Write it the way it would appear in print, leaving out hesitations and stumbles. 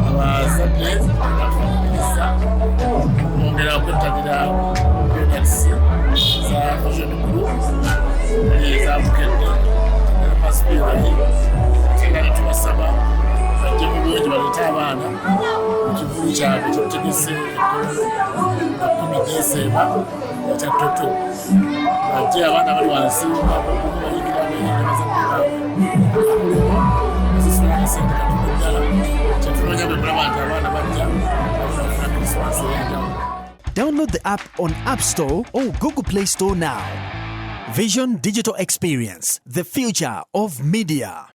abazadde bongera kwettanira products za vision group ezabukedde pasipirali era netubasaba bajje mu bulungi baleete abaana mu kivvulu kyabwe kyotegese ekkumi gy'Ssebbowa ekya Toto bajje abaana bali wansi bayingira bazadde baabwe basasula akasente katono ddala kyetunoonya bwe mulaba nti abaana bajja bafuna Christmas ey'enjawulo. Download the app on App Store or Google Play Store now. Vision Digital Experience, the future of media.